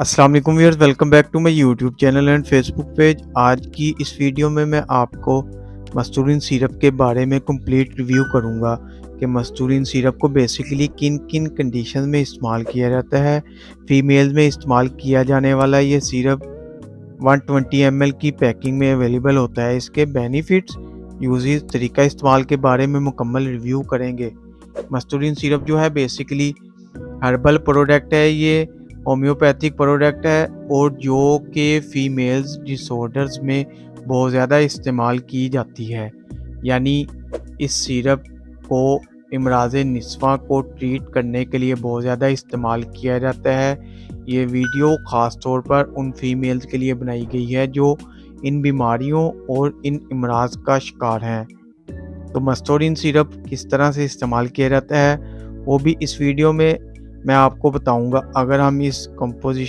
अस्सलाम वालेकुम viewers, welcome back to my YouTube channel and Facebook page. आज की इस वीडियो में मैं आपको मस्टूरिन सिरप के बारे में कंप्लीट रिव्यू करूंगा कि मस्टूरिन सिरप को बेसिकली किन किन कंडीशन में इस्तेमाल किया जाता है। फीमेल्स में इस्तेमाल किया जाने वाला ये सिरप 120 ml की पैकिंग में अवेलेबल होता है। इसके बेनिफिट्स, यूजेस, तरीका इस्तेमाल के बारे में मुकम्मल रिव्यू करेंगे। मस्टूरिन सिरप जो है बेसिकली हर्बल प्रोडक्ट है, ये होम्योपैथिक प्रोडक्ट है और जो कि फीमेल्स डिसऑर्डर्स में बहुत ज़्यादा इस्तेमाल की जाती है। यानी इस सिरप को इमराज़ निस्वा को ट्रीट करने के लिए बहुत ज़्यादा इस्तेमाल किया जाता है। ये वीडियो ख़ास तौर पर उन फीमेल्स के लिए बनाई गई है जो इन बीमारियों और इन इमराज़ का शिकार हैं। तो मस्टोरिन सिरप किस तरह से इस्तेमाल किया जाता है वो भी इस वीडियो में मैं आपको बताऊंगा। अगर हम इस कंपोजिशन